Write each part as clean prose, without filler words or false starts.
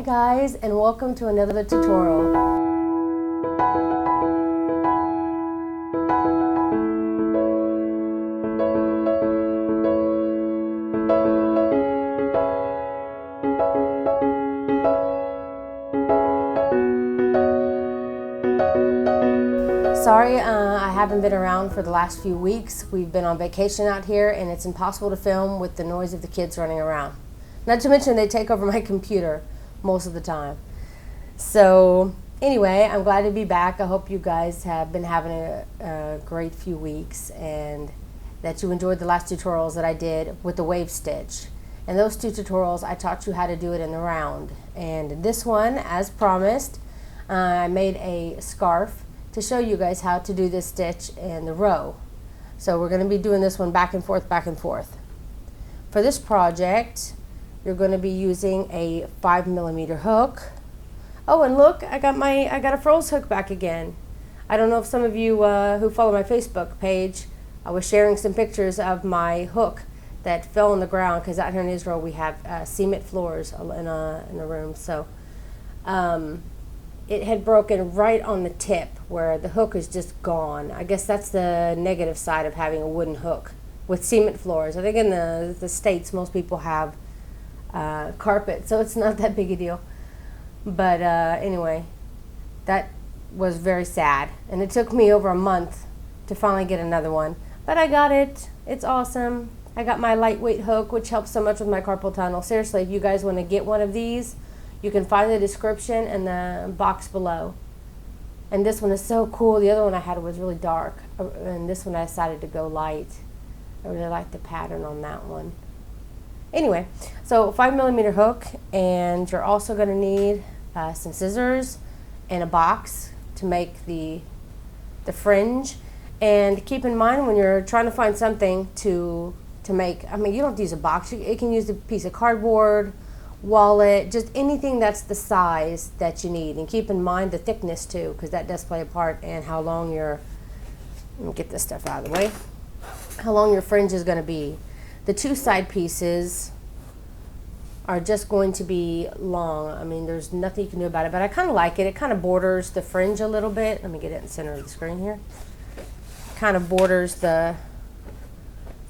guys, and welcome to another tutorial. Sorry, I haven't been around for the last few weeks. We've been on vacation out here and it's impossible to film with the noise of the kids running around. Not to mention they take over my computer most of the time. So anyway, I'm glad to be back. I hope you guys have been having a great few weeks and that you enjoyed the last tutorials that I did with the wave stitch. And those two tutorials, I taught you how to do it in the round. And this one, as promised, I made a scarf to show you guys how to do this stitch in the row. So we're going to be doing this one back and forth, back and forth. For this project, you're going to be using a 5mm hook. Oh, and look, I got a froze hook back again. I don't know if some of you who follow my Facebook page, I was sharing some pictures of my hook that fell on the ground because out here in Israel we have cement floors in a room. So it had broken right on the tip where the hook is just gone. I guess that's the negative side of having a wooden hook with cement floors. I think in the States most people have carpet, so it's not that big a deal. But anyway, that was very sad. And it took me over a month to finally get another one. But I got it. It's awesome. I got my lightweight hook, which helps so much with my carpal tunnel. Seriously, if you guys want to get one of these, you can find the description in the box below. And this one is so cool. The other one I had was really dark. And this one I decided to go light. I really like the pattern on that one. Anyway, so 5mm hook, and you're also going to need some scissors and a box to make the fringe. And keep in mind when you're trying to find something to make, I mean, you don't have to use a box. You can use a piece of cardboard, wallet, just anything that's the size that you need. And keep in mind the thickness too, because that does play a part in how long your, let me get this stuff out of the way, how long your fringe is going to be. The two side pieces are just going to be long. I mean, there's nothing you can do about it, but I kind of like it. It kind of borders the fringe a little bit. Let me get it in the center of the screen here. Kind of borders the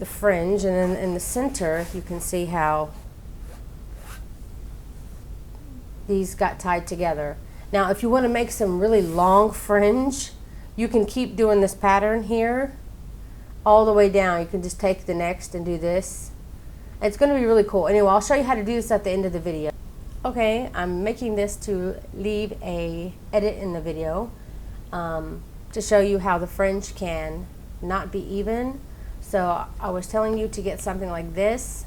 fringe, and then in the center you can see how these got tied together. Now if you want to make some really long fringe, you can keep doing this pattern here all the way down. You can just take the next and do this. It's going to be really cool. Anyway, I'll show you how to do this at the end of the video. Okay, I'm making this to leave a edit in the video to show you how the fringe can not be even. So I was telling you to get something like this,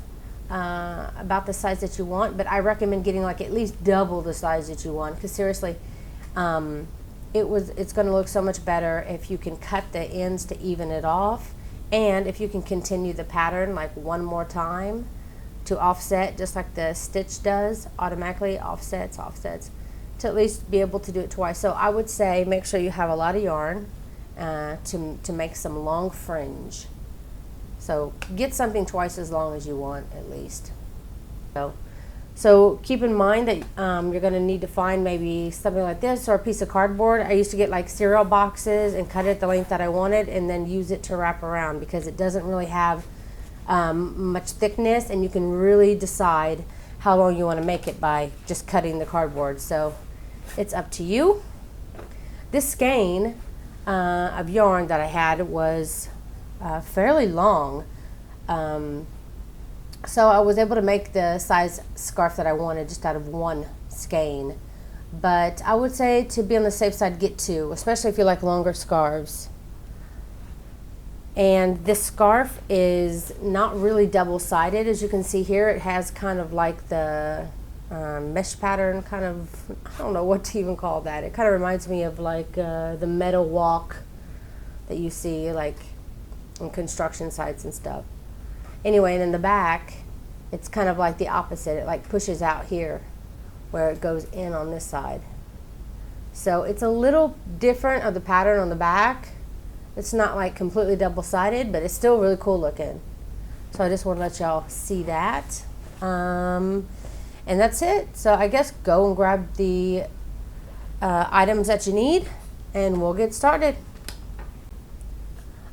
about the size that you want, but I recommend getting like at least double the size that you want, because seriously, it's going to look so much better if you can cut the ends to even it off, and if you can continue the pattern like one more time to offset, just like the stitch does, automatically offsets, to at least be able to do it twice. So I would say make sure you have a lot of yarn to make some long fringe. So get something twice as long as you want at least. So keep in mind that you're going to need to find maybe something like this or a piece of cardboard. I used to get like cereal boxes and cut it the length that I wanted and then use it to wrap around, because it doesn't really have much thickness, and you can really decide how long you want to make it by just cutting the cardboard. So it's up to you. This skein of yarn that I had was fairly long. So I was able to make the size scarf that I wanted just out of one skein. But I would say to be on the safe side, get two, especially if you like longer scarves. And this scarf is not really double-sided, as you can see here. It has kind of like the mesh pattern, kind of, I don't know what to even call that. It kind of reminds me of like the metal walk that you see like on construction sites and stuff. Anyway, and in the back, it's kind of like the opposite. It like pushes out here where it goes in on this side. So it's a little different of the pattern on the back. It's not like completely double-sided, but it's still really cool looking. So I just want to let y'all see that. And that's it. So I guess go and grab the items that you need and we'll get started.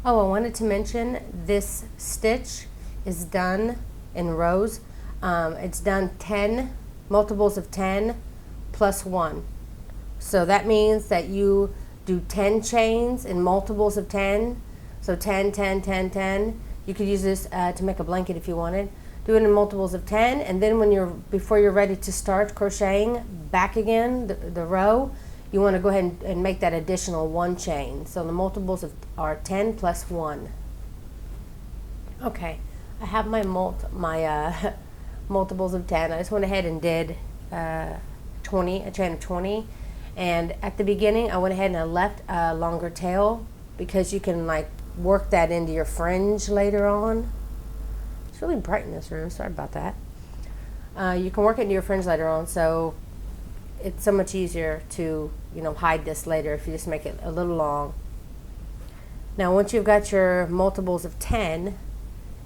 Oh, I wanted to mention this stitch is done in rows. It's done 10 multiples of 10 plus 1. So that means that you do 10 chains in multiples of 10. So 10, 10, 10, 10. You could use this to make a blanket if you wanted. Do it in multiples of 10, and then before you're ready to start crocheting back again, the row, you want to go ahead and make that additional 1 chain. So the multiples are 10 plus 1. Okay, I have my multiples of 10. I just went ahead and did a chain of 20. And at the beginning, I went ahead and I left a longer tail because you can like work that into your fringe later on. It's really bright in this room, sorry about that. You can work it into your fringe later on, so it's so much easier to, hide this later if you just make it a little long. Now once you've got your multiples of 10,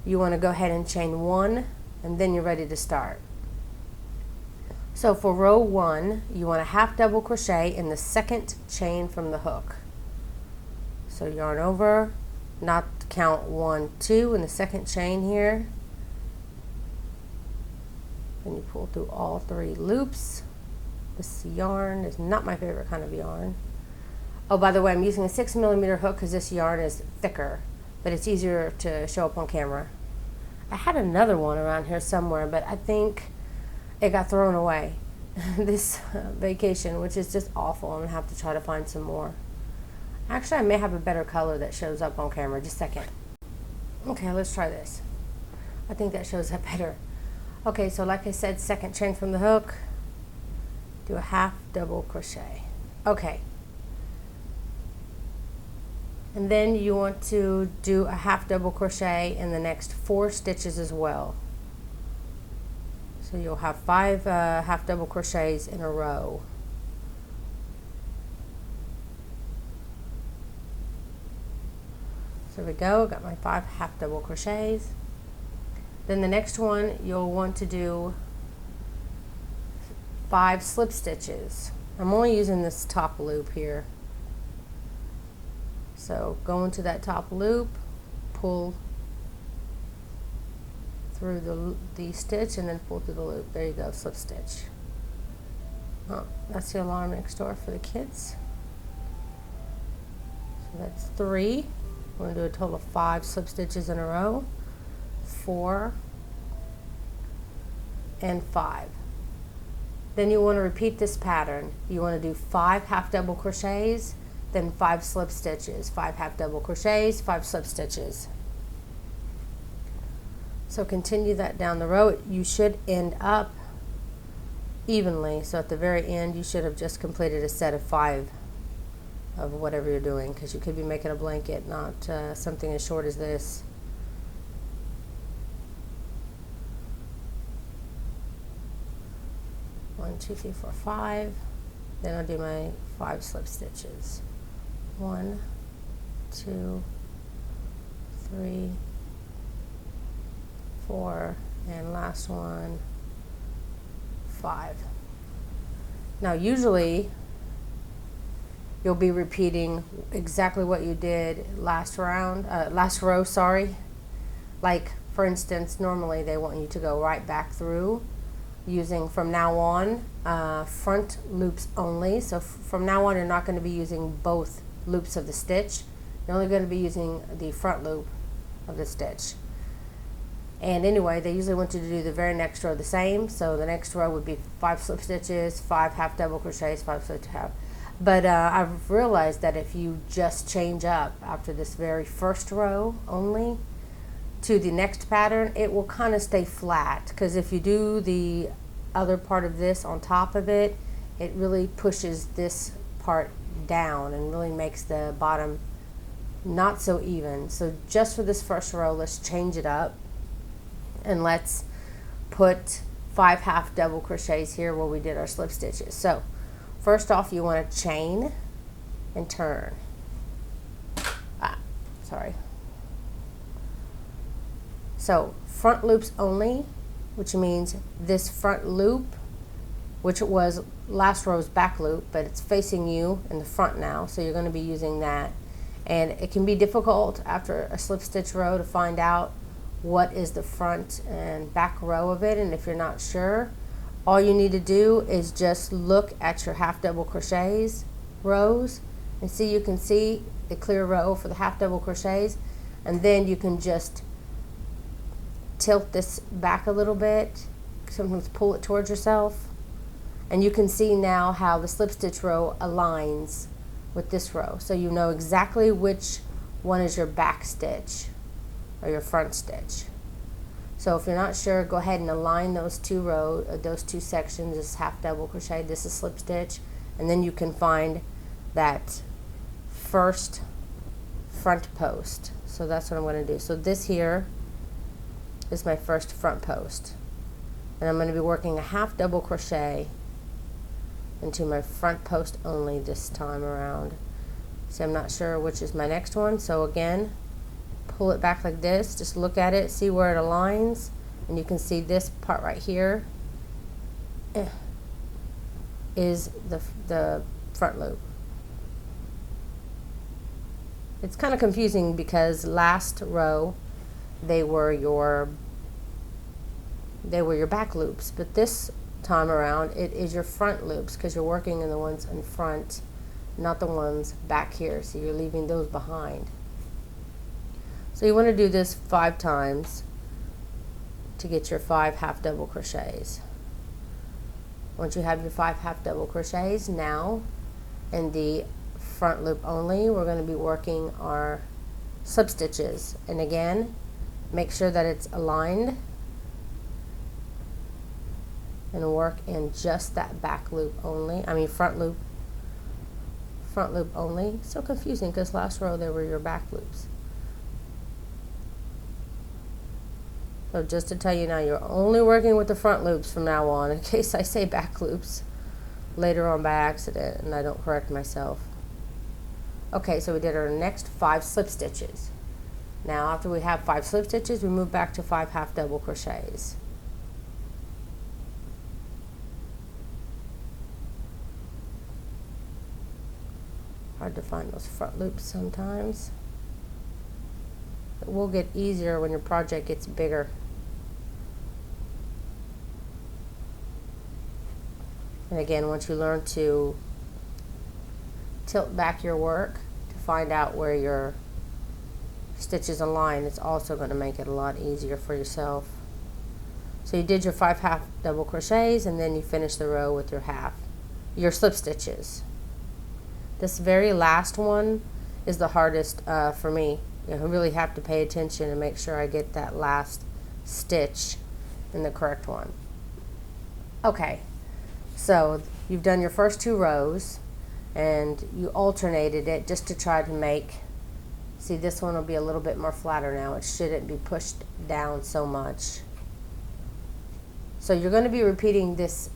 you want to go ahead and chain 1, and then you're ready to start. So for row 1, you want a half double crochet in the second chain from the hook. So yarn over, not count 1, 2 in the second chain here. Then you pull through all 3 loops. This yarn is not my favorite kind of yarn. Oh, by the way, I'm using a 6mm hook because this yarn is thicker, but it's easier to show up on camera. I had another one around here somewhere, but I think it got thrown away this vacation, which is just awful. I'm gonna have to try to find some more. Actually, I may have a better color that shows up on camera. Just a second. Okay, let's try this. I think that shows up better. Okay, so like I said, second chain from the hook, do a half double crochet. Okay. And then you want to do a half double crochet in the next 4 stitches as well. So you'll have 5 half double crochets in a row. So there we go, got my 5 half double crochets. Then the next one, you'll want to do 5 slip stitches. I'm only using this top loop here. So go into that top loop, pull through the stitch, and then pull through the loop. There you go, slip stitch. Oh, that's the alarm next door for the kids. So that's 3. We're going to do a total of 5 slip stitches in a row. 4 and 5. Then you want to repeat this pattern. You want to do 5 half double crochets, then 5 slip stitches, 5 half double crochets, 5 slip stitches. So continue that down the row. You should end up evenly. So at the very end, you should have just completed a set of 5 of whatever you're doing, because you could be making a blanket, not something as short as this. One, 2, 3, 4, 5. Then I'll do my 5 slip stitches. 1, 2, 3, 4, and last one, 5. Now usually you'll be repeating exactly what you did last row, sorry. Like for instance, normally they want you to go right back through using from now on front loops only. So from now on you're not going to be using both loops of the stitch. You're only going to be using the front loop of the stitch. And anyway, they usually want you to do the very next row the same. So the next row would be 5 slip stitches, 5 half double crochets, 5 slip half. But I've realized that if you just change up after this very first row only to the next pattern, it will kind of stay flat. Because if you do the other part of this on top of it, it really pushes this part down and really makes the bottom not so even. So just for this first row, let's change it up. And let's put 5 half double crochets here where we did our slip stitches. So first off, you want to chain and turn. Sorry. So front loops only, which means this front loop which was last row's back loop, but it's facing you in the front now, so you're going to be using that. And it can be difficult after a slip stitch row to find out what is the front and back row of it, and if you're not sure, all you need to do is just look at your half double crochets rows and see, you can see the clear row for the half double crochets, and then you can just tilt this back a little bit, sometimes pull it towards yourself, and you can see now how the slip stitch row aligns with this row, so you know exactly which one is your back stitch or your front stitch. So if you're not sure, go ahead and align those two sections. This is half double crochet, this is slip stitch, and then you can find that first front post. So that's what I'm going to do. So this here is my first front post, and I'm going to be working a half double crochet into my front post only this time around. See, I'm not sure which is my next one, so again, pull it back like this, just look at it, see where it aligns, and you can see this part right here is the front loop. It's kind of confusing because last row they were your back loops, but this time around it is your front loops because you're working in the ones in front, not the ones back here, so you're leaving those behind. So you want to do this 5 times to get your 5 half double crochets. Once you have your 5 half double crochets, now in the front loop only, we're going to be working our slip stitches, and again, make sure that it's aligned and work in just that back loop only, front loop only. So confusing because last row they were your back loops. So just to tell you now, you're only working with the front loops from now on, in case I say back loops later on by accident and I don't correct myself. Okay, so we did our next 5 slip stitches. Now after we have 5 slip stitches, we move back to 5 half double crochets. Hard to find those front loops sometimes. It will get easier when your project gets bigger. And again, once you learn to tilt back your work to find out where your stitches align, it's also going to make it a lot easier for yourself. So you did your 5 half double crochets, and then you finish the row with your slip stitches. This very last one is the hardest for me. I really have to pay attention and make sure I get that last stitch in the correct one. Okay, so you've done your first 2 rows and you alternated it just to try to make, see, this one will be a little bit more flatter now. It shouldn't be pushed down so much. So you're going to be repeating this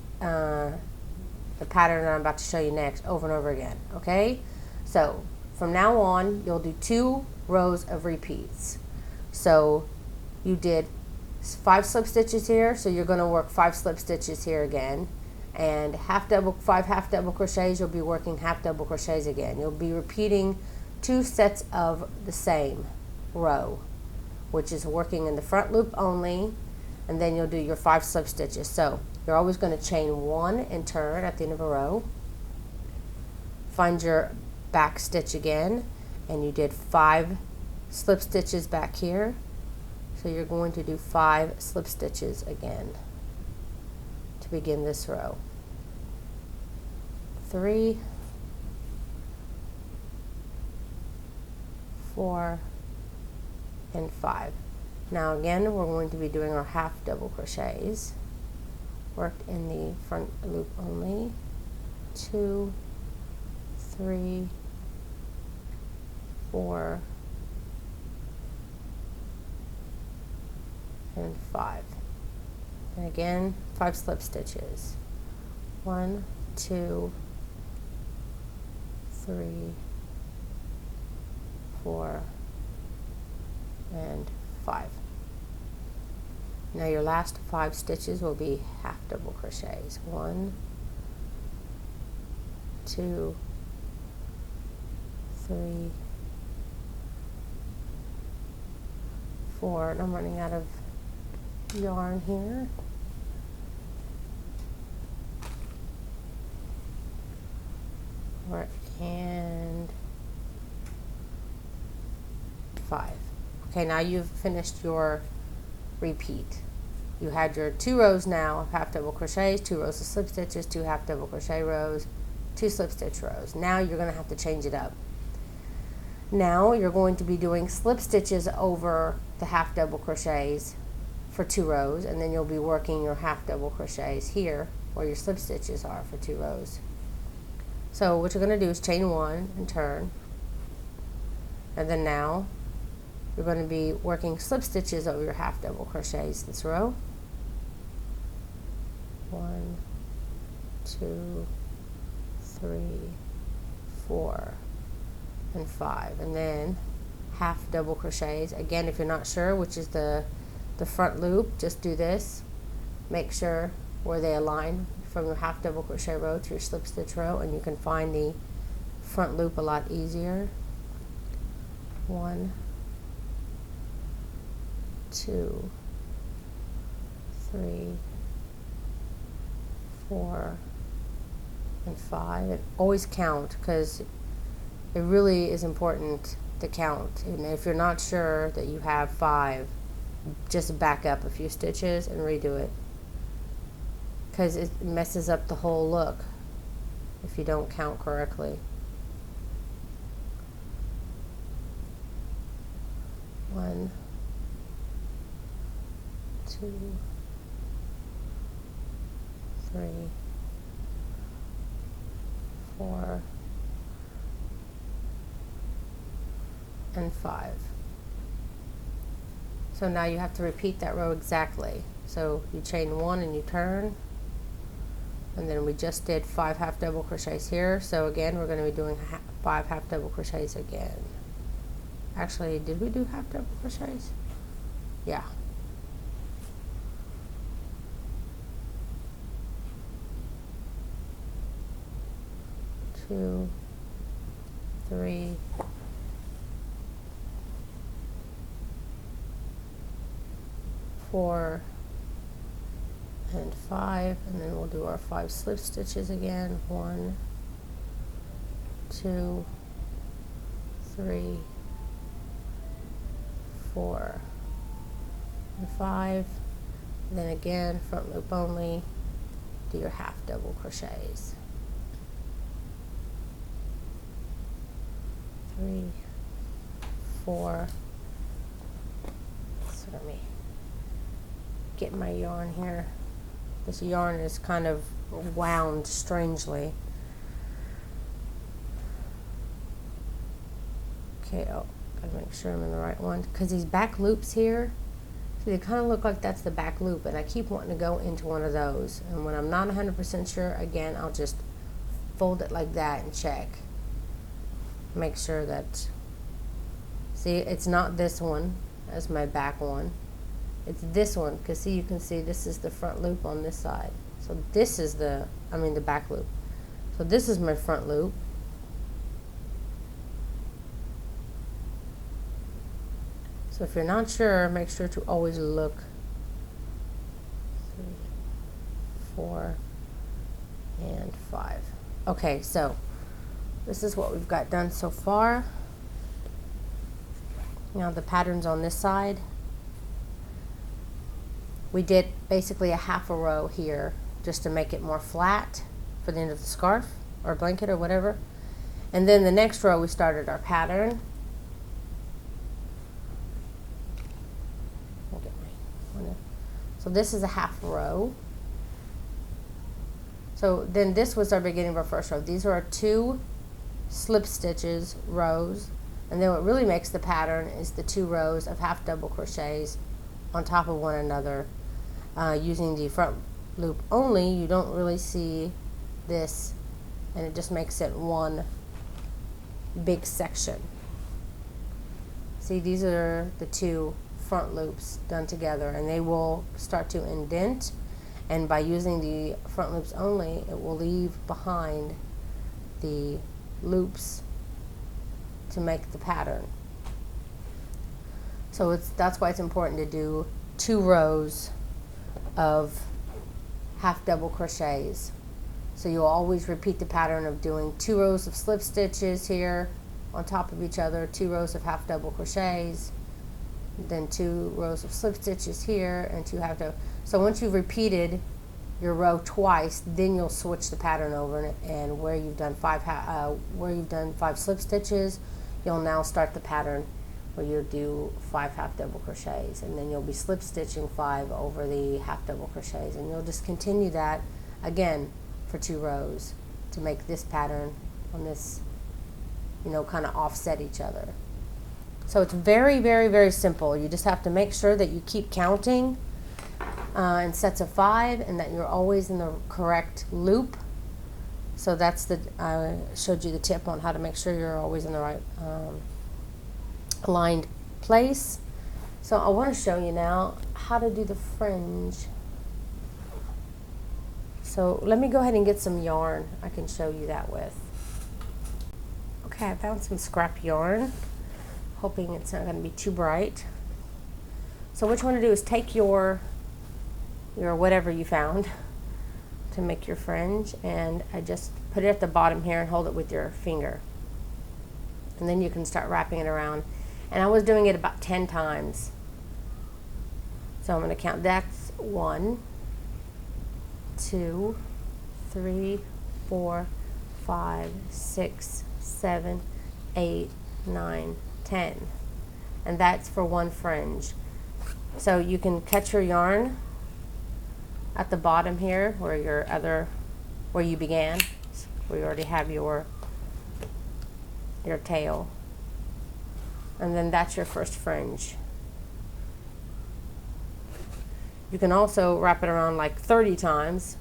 the pattern that I'm about to show you next over and over again, okay? So from now on, you'll do 2 rows of repeats. So you did 5 slip stitches here, so you're going to work 5 slip stitches here again, and 5 half double crochets, you'll be working half double crochets again. You'll be repeating 2 sets of the same row, which is working in the front loop only, and then you'll do your 5 slip stitches. So you're always going to chain 1 and turn at the end of a row, find your back stitch again, and you did 5 slip stitches back here, so you're going to do 5 slip stitches again to begin this row. 3, 4, and 5. Now again, we're going to be doing our half double crochets worked in the front loop only. 2, 3, 4, and 5. And again, 5 slip stitches. 1, 2, 3, 4, and 5. Now your last 5 stitches will be half double crochets. 1, 2, 3, 4, and I'm running out of yarn here. And 5. Okay, now you've finished your repeat. You had your 2 rows now of half double crochets, 2 rows of slip stitches, 2 half double crochet rows, 2 slip stitch rows. Now you're going to have to change it up. Now you're going to be doing slip stitches over the half double crochets for 2 rows, and then you'll be working your half double crochets here where your slip stitches are for 2 rows. So what you're going to do is chain 1 and turn, and then now you're going to be working slip stitches over your half double crochets this row. 1, 2, 3, 4, and 5, and then half double crochets. Again, if you're not sure which is the front loop, just do this. Make sure where they align from your half double crochet row to your slip stitch row, and you can find the front loop a lot easier. 1, 2, 3, 4, and 5. And always count, because it really is important to count. And if you're not sure that you have 5, just back up a few stitches and redo it, because it messes up the whole look if you don't count correctly. 1, 2, 3, 4, and 5. So now you have to repeat that row exactly. So you chain 1 and you turn, and then we just did 5 half double crochets here. So again, we're going to be doing 5 half double crochets again. Actually, did we do half double crochets? Yeah. Two, 3, 4, and 5, and then we'll do our 5 slip stitches again. 1, 2, 3, 4, and 5. And then again, front loop only, do your half double crochets. 3, 4. So let me get my yarn here. This yarn is kind of wound strangely. Okay, oh, gotta make sure I'm in the right one, because these back loops here, see, they kind of look like that's the back loop, and I keep wanting to go into one of those, and when I'm not 100% sure, again, I'll just fold it like that and check. Make sure that, see, it's not this one as my back one. It's this one, because see, you can see this is the front loop on this side. So this is the back loop. So this is my front loop. So if you're not sure, make sure to always look. 3, 4, and 5. Okay, so this is what we've got done so far. Now the pattern's on this side. We did basically a half a row here just to make it more flat for the end of the scarf or blanket or whatever. And then the next row we started our pattern. So this is a half row. So then this was our beginning of our first row. These are our 2 slip stitches rows, and then what really makes the pattern is the 2 rows of half double crochets on top of one another. Using the front loop only, you don't really see this, and it just makes it one big section. See, these are the 2 front loops done together, and they will start to indent, and by using the front loops only, it will leave behind the loops to make the pattern. So that's why it's important to do 2 rows of half double crochets. So you'll always repeat the pattern of doing 2 rows of slip stitches here on top of each other, 2 rows of half double crochets, then 2 rows of slip stitches here, and 2 half double. So once you've repeated your row twice, then you'll switch the pattern over, and where you've done 5 slip stitches, you'll now start the pattern where you'll do 5 half double crochets, and then you'll be slip stitching 5 over the half double crochets, and you'll just continue that again for 2 rows to make this pattern on this, you know, kind of offset each other. So it's very, very, very simple. You just have to make sure that you keep counting in sets of 5, and that you're always in the correct loop. So that's I showed you the tip on how to make sure you're always in the right aligned place. So I want to show you now how to do the fringe. So let me go ahead and get some yarn I can show you that with. Okay, I found some scrap yarn, hoping it's not going to be too bright. So what you want to do is take your whatever you found to make your fringe, and I just put it at the bottom here and hold it with your finger. And then you can start wrapping it around. And I was doing it about 10 times. So I'm going to count. That's 1, 2, 3, 4, 5, 6, 7, 8, 9, 10. And that's for 1 fringe. So you can cut your yarn at the bottom here where you began, where you already have your tail. And then that's your first fringe. You can also wrap it around like 30 times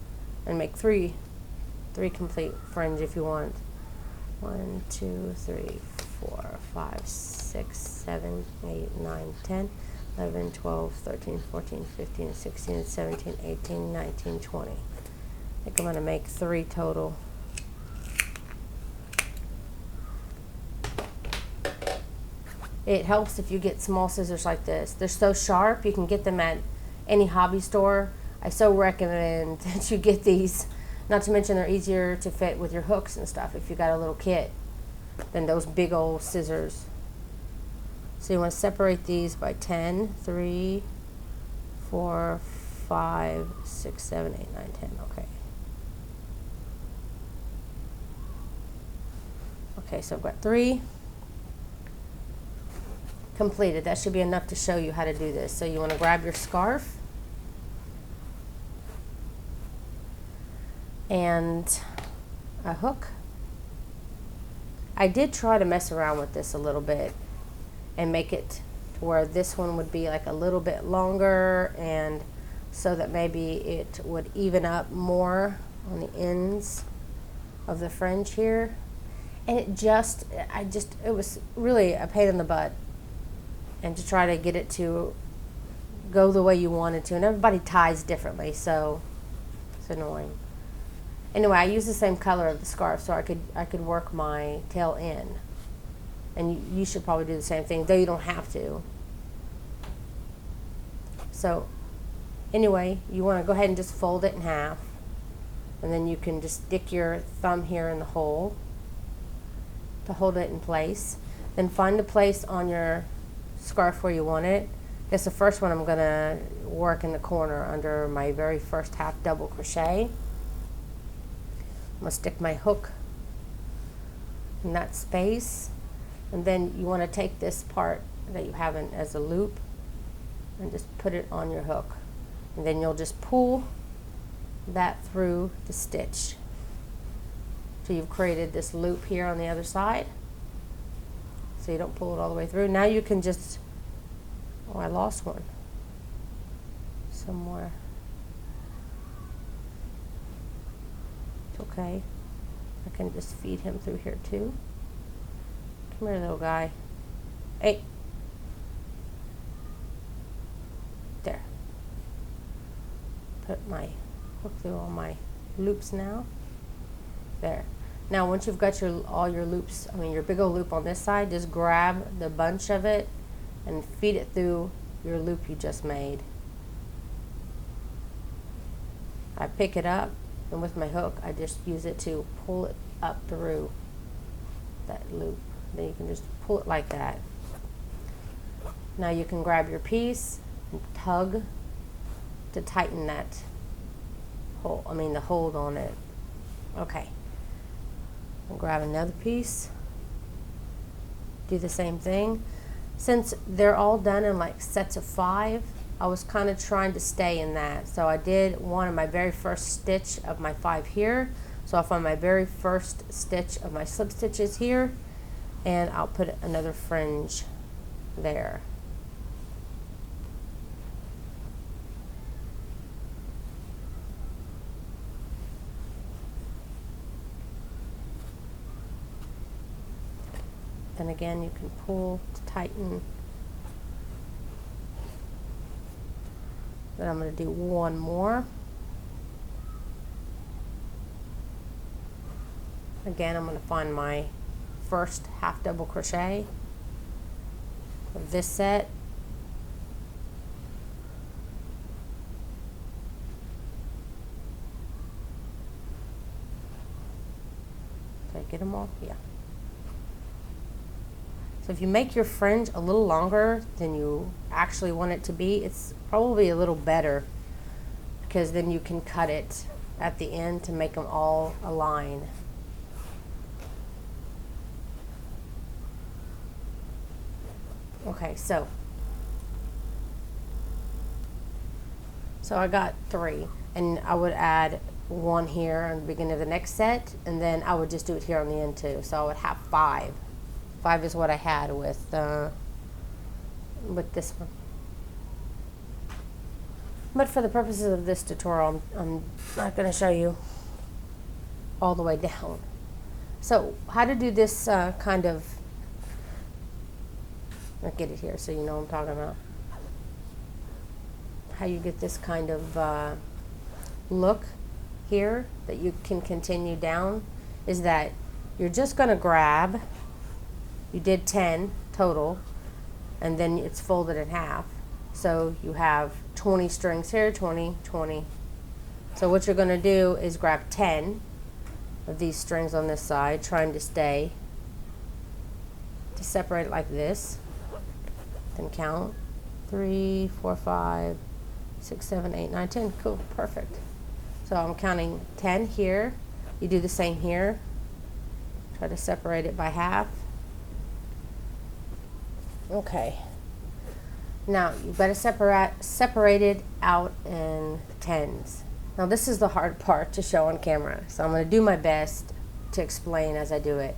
and make three complete fringe if you want. 1, 2, 3, 4, 5, 6, 7, 8, 9, 10, 11, 12, 13, 14, 15, 16, 17, 18, 19, 20. I think I'm going to make 3 total. It helps if you get small scissors like this. They're so sharp, you can get them at any hobby store. I so recommend that you get these. Not to mention they're easier to fit with your hooks and stuff if you got a little kit than those big old scissors. So you want to separate these by 10, 3, 4, 5, 6, 7, 8, 9, 10. Okay. Okay, so I've got 3 completed. That should be enough to show you how to do this. So you want to grab your scarf and a hook. I did try to mess around with this a little bit and make it to where this one would be like a little bit longer, and so that maybe it would even up more on the ends of the fringe here. And it was really a pain in the butt, and to try to get it to go the way you wanted to. And everybody ties differently, so it's annoying. Anyway, I used the same color of the scarf so I could work my tail in. And you should probably do the same thing, though you don't have to. So anyway, you want to go ahead and just fold it in half. And then you can just stick your thumb here in the hole to hold it in place. Then find a place on your scarf where you want it. I guess the first one I'm going to work in the corner under my very first half double crochet. I'm going to stick my hook in that space, and then you want to take this part that you have as a loop and just put it on your hook, and then you'll just pull that through the stitch. So you've created this loop here on the other side, so you don't pull it all the way through. Now you can just, oh, I lost one somewhere. It's okay. I can just feed him through here too. Come here, little guy. Hey. There. Put my hook through all my loops now. There. Now once you've got all your loops, your big old loop on this side, just grab the bunch of it and feed it through your loop you just made. I pick it up, and with my hook I just use it to pull it up through that loop. Then you can just pull it like that. Now you can grab your piece and tug to tighten that hole, the hold on it. Okay. I'll grab another piece. Do the same thing. Since they're all done in like sets of 5, I was kind of trying to stay in that. So I did one of my very first stitch of my 5 here. So I'll find my very first stitch of my slip stitches here, and I'll put another fringe there. And again, you can pull to tighten. Then I'm going to do one more. Again, I'm going to find my first half double crochet of this set. Did I get them all? Yeah. So if you make your fringe a little longer than you actually want it to be, it's probably a little better, because then you can cut it at the end to make them all align. Okay, so I got 3, and I would add 1 here in the beginning of the next set, and then I would just do it here on the end too. So I would have 5. 5 is what I had with this one. But for the purposes of this tutorial, I'm not going to show you all the way down. So how to do this kind of, I'll get it here so you know what I'm talking about. How you get this kind of look here that you can continue down is that you're just going to grab, you did 10 total, and then it's folded in half. So you have 20 strings here, 20, 20. So what you're going to do is grab 10 of these strings on this side, trying to stay, to separate it like this. Then count 3, 4, 5, 6, 7, 8, 9, 10. Cool, perfect. So I'm counting 10 here. You do the same here. Try to separate it by half. Okay. Now you've got to separate it out in tens. Now this is the hard part to show on camera, so I'm going to do my best to explain as I do it.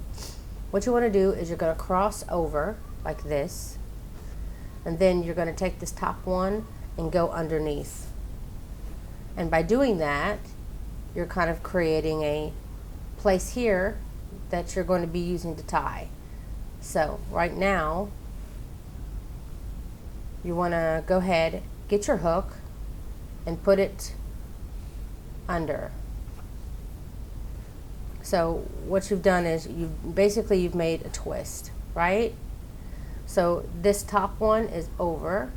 What you want to do is you're going to cross over like this, and then you're going to take this top one and go underneath. And by doing that, you're kind of creating a place here that you're going to be using to tie. So right now, you want to go ahead, get your hook, and put it under. So what you've done is you've made a twist, right? So this top one is over,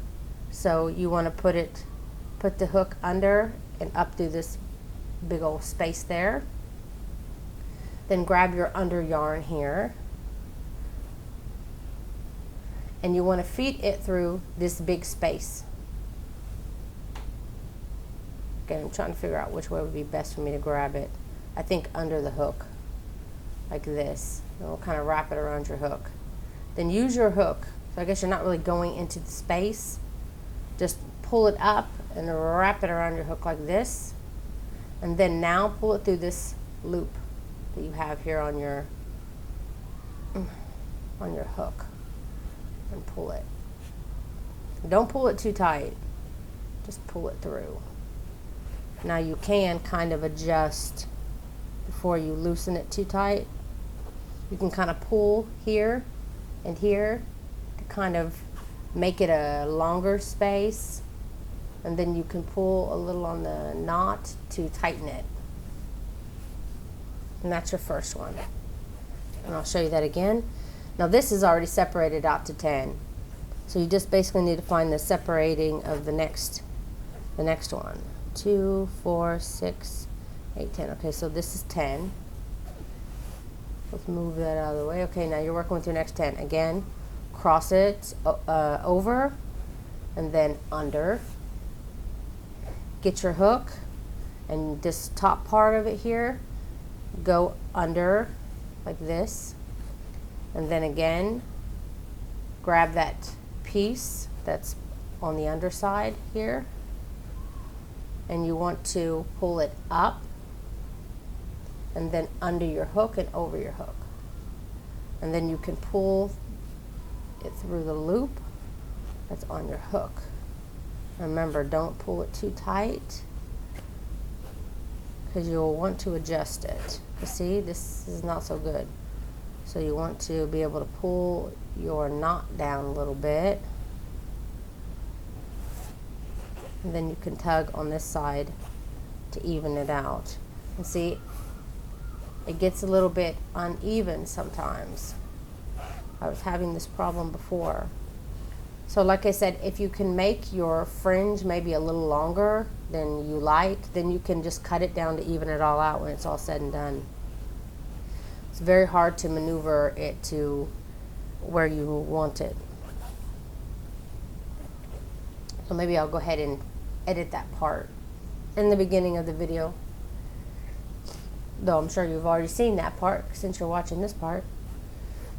so you want to put the hook under and up through this big old space there. Then grab your under yarn here, and you want to feed it through this big space. Okay, I'm trying to figure out which way would be best for me to grab it. I think under the hook, like this. And we'll kind of wrap it around your hook. Then use your hook. So I guess you're not really going into the space. Just pull it up and wrap it around your hook like this. And then now pull it through this loop that you have here on your hook. And pull it. Don't pull it too tight. Just pull it through. Now you can kind of adjust before you loosen it too tight. You can kind of pull here and here to kind of make it a longer space, and then you can pull a little on the knot to tighten it. And that's your first one. And I'll show you that again. Now this is already separated out to 10. So you just basically need to find the separating of the next one. 2, 4, 6, 8, 10. Okay, so this is 10. Let's move that out of the way. Okay, now you're working with your next 10. Again, cross it over and then under. Get your hook and this top part of it here, go under like this, and then again grab that piece that's on the underside here, and you want to pull it up and then under your hook and over your hook, and then you can pull it through the loop that's on your hook. Remember, don't pull it too tight because you'll want to adjust it. You see, this is not so good. So you want to be able to pull your knot down a little bit. And then you can tug on this side to even it out. And see, it gets a little bit uneven sometimes. I was having this problem before. So like I said, if you can make your fringe maybe a little longer than you like, then you can just cut it down to even it all out when it's all said and done. It's very hard to maneuver it to where you want it. So maybe I'll go ahead and edit that part in the beginning of the video. Though I'm sure you've already seen that part since you're watching this part.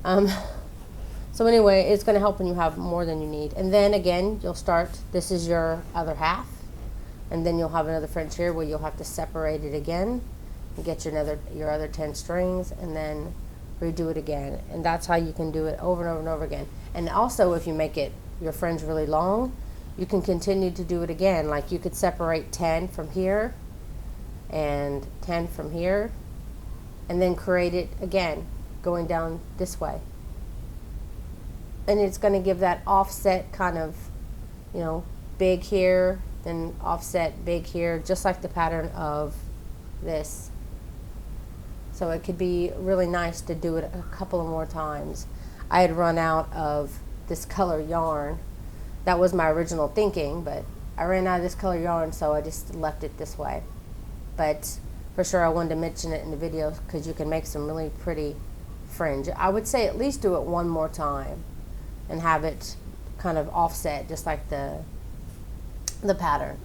So anyway, it's going to help when you have more than you need. And then again, you'll start, this is your other half. And then you'll have another fringe here where you'll have to separate it again and get your other 10 strings and then redo it again. And that's how you can do it over and over and over again. And also if you make it your fringe really long, you can continue to do it again. Like you could separate 10 from here and 10 from here and then create it again going down this way. And it's going to give that offset kind of, you know, big here, then offset big here, just like the pattern of this. So it could be really nice to do it a couple of more times. I had run out of this color yarn. That was my original thinking, but I ran out of this color yarn, so I just left it this way. But for sure I wanted to mention it in the video because you can make some really pretty fringe. I would say at least do it one more time and have it kind of offset just like the pattern.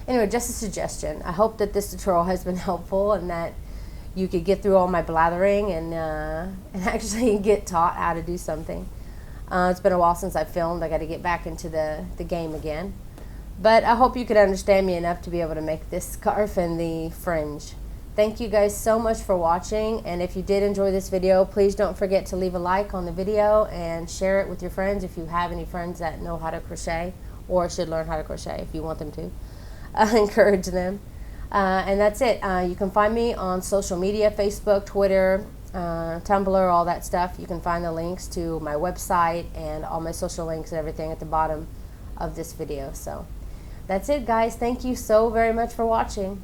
Anyway, just a suggestion. I hope that this tutorial has been helpful and that you could get through all my blathering and actually get taught how to do something. It's been a while since I filmed. I got to get back into the game again. But I hope you could understand me enough to be able to make this scarf and the fringe. Thank you guys so much for watching, and if you did enjoy this video, please don't forget to leave a like on the video and share it with your friends if you have any friends that know how to crochet or should learn how to crochet if you want them to. Encourage them. And that's it. You can find me on social media, Facebook, Twitter, Tumblr, all that stuff. You can find the links to my website and all my social links and everything at the bottom of this video. So that's it, guys. Thank you so very much for watching.